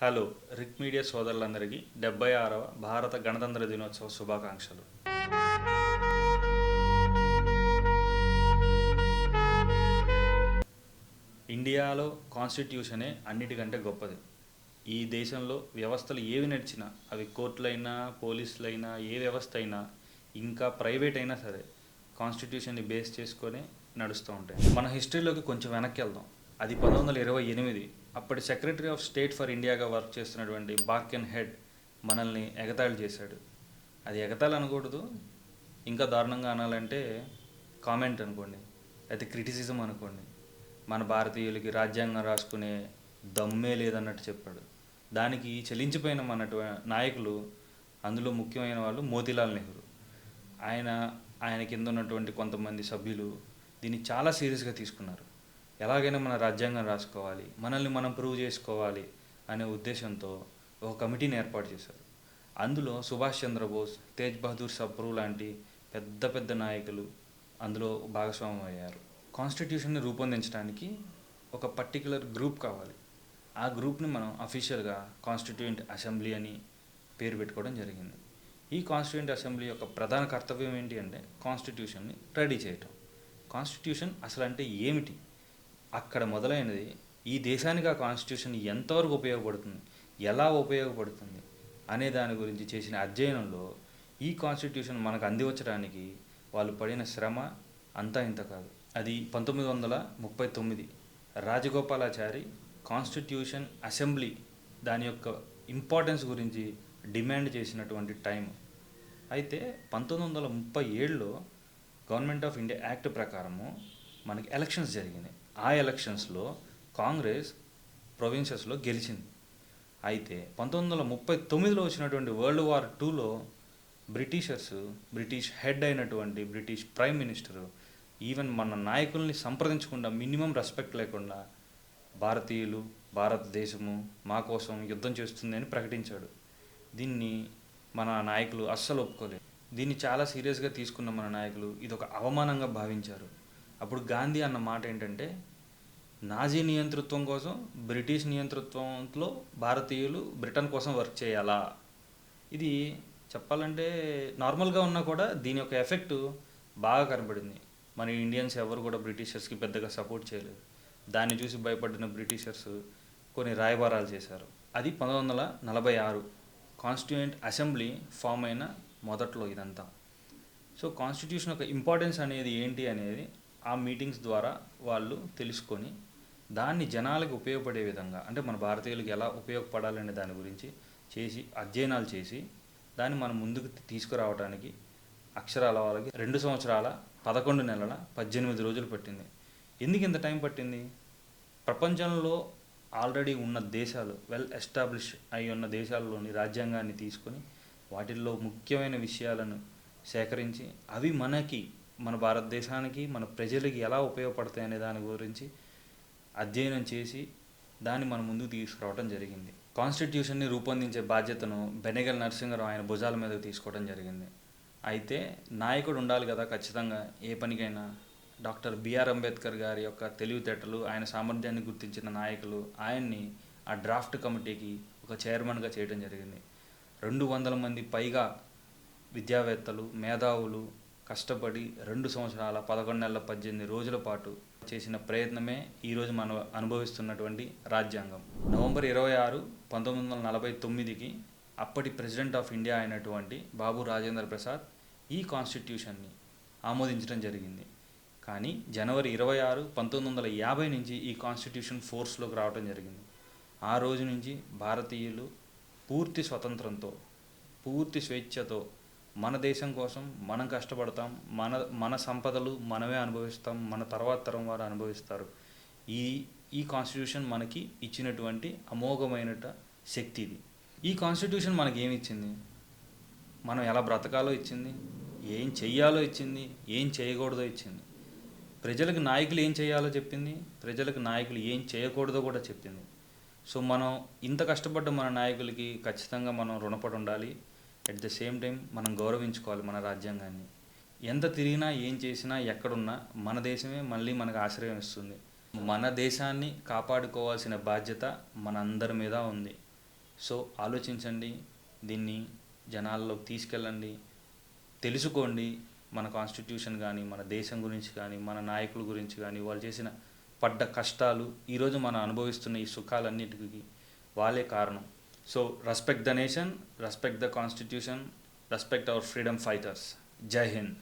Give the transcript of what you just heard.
Hello రిక్ media సోదరులందరికీ 76వ భారత గణతంత్ర దినోత్సవ శుభాకాంక్షలు. ఇండియాలో కాన్స్టిట్యూషనే అన్నిటికంటే గొప్పది. ఈ దేశంలో వ్యవస్థలు ఏవి నడిచినా, అవి కోర్టులైనా పోలీసులైనా ఏ వ్యవస్థ అయినా ఇంకా ప్రైవేట్ అయినా సరే కాన్స్టిట్యూషన్ని బేస్ చేసుకొని నడుస్తూ ఉంటాయి. మన హిస్టరీలోకి కొంచెం వెనక్కి వెళ్దాం. అది 1928. అప్పటి సెక్రటరీ ఆఫ్ స్టేట్ ఫర్ ఇండియాగా వర్క్ చేస్తున్నటువంటి బార్కెన్ హెడ్ మనల్ని ఎగతాళి చేశాడు. అది ఎగతాళి అనకూడదు, ఇంకా దారుణంగా అనాలంటే కామెంట్ అనుకోండి, అయితే క్రిటిసిజం అనుకోండి. మన భారతీయులకి రాజ్యాంగం రాసుకునే దమ్మే లేదన్నట్టు చెప్పాడు. దానికి చెలించిపోయిన మన నాయకులు, అందులో ముఖ్యమైన వాళ్ళు మోతీలాల్ నెహ్రూ, ఆయన కింద ఉన్నటువంటి కొంతమంది సభ్యులు దీన్ని చాలా సీరియస్గా తీసుకున్నారు. ఎలాగైనా మన రాజ్యాంగం రాసుకోవాలి, మనల్ని మనం ప్రూవ్ చేసుకోవాలి అనే ఉద్దేశంతో ఒక కమిటీని ఏర్పాటు చేశారు. అందులో సుభాష్ చంద్రబోస్, తేజ్ బహదూర్ సప్రూ లాంటి పెద్ద పెద్ద నాయకులు అందులో భాగస్వామ్యం అయ్యారు. కాన్స్టిట్యూషన్ని రూపొందించడానికి ఒక పర్టికులర్ గ్రూప్ కావాలి. ఆ గ్రూప్ని మనం అఫీషియల్గా కాన్స్టిట్యూయెంట్ అసెంబ్లీ అని పేరు పెట్టుకోవడం జరిగింది. ఈ కాన్స్టిట్యూయెంట్ అసెంబ్లీ యొక్క ప్రధాన కర్తవ్యం ఏంటి అంటే కాన్స్టిట్యూషన్ని రెడీ చేయటం. కాన్స్టిట్యూషన్ అసలు అంటే ఏమిటి, అక్కడ మొదలైనది ఈ దేశానికి ఆ కాన్స్టిట్యూషన్ ఎంతవరకు ఉపయోగపడుతుంది, ఎలా ఉపయోగపడుతుంది అనే దాని గురించి చేసిన అధ్యయనంలో ఈ కాన్స్టిట్యూషన్ మనకు అందివచ్చడానికి వాళ్ళు పడిన శ్రమ అంతా ఇంత కాదు. అది 1939 రాజగోపాలాచారి కాన్స్టిట్యూషన్ అసెంబ్లీ దాని యొక్క ఇంపార్టెన్స్ గురించి డిమాండ్ చేసినటువంటి టైం. అయితే 1937లో గవర్నమెంట్ ఆఫ్ ఇండియా యాక్ట్ ప్రకారము మనకి ఎలక్షన్స్ జరిగినాయి. ఆ ఎలక్షన్స్లో కాంగ్రెస్ ప్రొవిన్సెస్లో గెలిచింది. అయితే 1939లో వచ్చినటువంటి వరల్డ్ వార్ 2లో బ్రిటిష్ హెడ్ అయినటువంటి బ్రిటిష్ ప్రైమ్ మినిస్టరు ఈవెన్ మన నాయకుల్ని సంప్రదించకుండా, మినిమం రెస్పెక్ట్ లేకుండా భారతీయులు, భారతదేశము మా కోసం యుద్ధం చేస్తుంది అని ప్రకటించాడు. దీన్ని మన నాయకులు అస్సలు ఒప్పుకోలేదు. దీన్ని చాలా సీరియస్గా తీసుకున్న మన నాయకులు ఇది ఒక అవమానంగా భావించారు. అప్పుడు గాంధీ అన్న మాట ఏంటంటే, నాజీ నియంతృత్వం కోసం బ్రిటిష్ నియంతృత్వంలో భారతీయులు బ్రిటన్ కోసం వర్క్ చేయాలా? ఇది చెప్పాలంటే నార్మల్గా ఉన్నా కూడా దీని యొక్క ఎఫెక్ట్ బాగా కనబడింది. మన ఇండియన్స్ ఎవరు కూడా బ్రిటిషర్స్కి పెద్దగా సపోర్ట్ చేయలేదు. దాన్ని చూసి భయపడిన బ్రిటిషర్స్ కొన్ని రాయబారాలు చేశారు. అది 1946 కాన్స్టిట్యూయెంట్ అసెంబ్లీ ఫామ్ అయిన మొదట్లో ఇదంతా. సో కాన్స్టిట్యూషన్ యొక్క ఇంపార్టెన్స్ అనేది ఏంటి అనేది ఆ మీటింగ్స్ ద్వారా వాళ్ళు తెలుసుకొని దాన్ని జనాలకు ఉపయోగపడే విధంగా, అంటే మన భారతీయులకు ఎలా ఉపయోగపడాలనే దాని గురించి అధ్యయనాలు చేసి దాన్ని మనం ముందుకు తీసుకురావడానికి అక్షరాల వాళ్ళకి 2 సంవత్సరాల 11 నెలల 18 రోజులు పట్టింది. ఎందుకు ఇంత టైం పట్టింది? ప్రపంచంలో ఆల్రెడీ ఉన్న దేశాలు, వెల్ ఎస్టాబ్లిష్ అయి ఉన్న దేశాల్లోని రాజ్యాంగాన్ని తీసుకొని వాటిల్లో ముఖ్యమైన విషయాలను సేకరించి అవి మన భారతదేశానికి, మన ప్రజలకి ఎలా ఉపయోగపడతాయి అనే దాని గురించి అధ్యయనం చేసి దాన్ని మన ముందుకు తీసుకురావడం జరిగింది. కాన్స్టిట్యూషన్ని రూపొందించే బాధ్యతను బెనగల్ నరసింహరావు ఆయన భుజాల మీద తీసుకోవడం జరిగింది. అయితే నాయకుడు ఉండాలి కదా ఖచ్చితంగా ఏ పనికైనా. డాక్టర్ బిఆర్ అంబేద్కర్ గారి యొక్క తెలివితేటలు, ఆయన సామర్థ్యాన్ని గుర్తించిన నాయకులు ఆయన్ని ఆ డ్రాఫ్ట్ కమిటీకి ఒక చైర్మన్గా చేయడం జరిగింది. 200 మంది పైగా విద్యావేత్తలు, మేధావులు కష్టపడి 2 సంవత్సరాల 11 నెలల 18 రోజుల పాటు చేసిన ప్రయత్నమే ఈరోజు మనం అనుభవిస్తున్నటువంటి రాజ్యాంగం. నవంబర్ 26, 1949కి అప్పటి ప్రెసిడెంట్ ఆఫ్ ఇండియా అయినటువంటి బాబు రాజేంద్ర ప్రసాద్ ఈ కాన్స్టిట్యూషన్ని ఆమోదించడం జరిగింది. కానీ జనవరి 26, 1950 నుంచి ఈ కాన్స్టిట్యూషన్ ఫోర్స్లోకి రావడం జరిగింది. ఆ రోజు నుంచి భారతీయులు పూర్తి స్వతంత్రంతో, పూర్తి స్వేచ్ఛతో మన దేశం కోసం మనం కష్టపడతాం, మన సంపదలు మనమే అనుభవిస్తాం, మన తర్వాత తరం వారు అనుభవిస్తారు. ఈ కాన్స్టిట్యూషన్ మనకి ఇచ్చినటువంటి అమోఘమైన శక్తి ఇది. ఈ కాన్స్టిట్యూషన్ మనకి ఏమి ఇచ్చింది? మనం ఎలా బ్రతకాలో ఇచ్చింది, ఏం చెయ్యాలో ఇచ్చింది, ఏం చేయకూడదో ఇచ్చింది. ప్రజలకు నాయకులు ఏం చేయాలో చెప్పింది, ప్రజలకు నాయకులు ఏం చేయకూడదో కూడా చెప్పింది. సో మనం ఇంత కష్టపడ్డ మన నాయకులకి ఖచ్చితంగా మనం రుణపడి ఉండాలి. అట్ ద సేమ్ టైం మనం గౌరవించుకోవాలి మన రాజ్యాంగాన్ని. ఎంత తిరిగినా, ఏం చేసినా, ఎక్కడున్నా మన దేశమే మళ్ళీ మనకు ఆశ్రయం ఇస్తుంది. మన దేశాన్ని కాపాడుకోవాల్సిన బాధ్యత మనందరి మీద ఉంది. సో ఆలోచించండి, దీన్ని జనాల్లోకి తీసుకెళ్ళండి, తెలుసుకోండి మన కాన్స్టిట్యూషన్ కానీ, మన దేశం గురించి కానీ, మన నాయకుల గురించి కానీ, వాళ్ళు చేసిన పడ్డ కష్టాలు, ఈరోజు మనం అనుభవిస్తున్న ఈ సుఖాలన్నిటికీ వాళ్ళే కారణం. So respect the nation, respect the constitution, respect our freedom fighters. జై హింద్.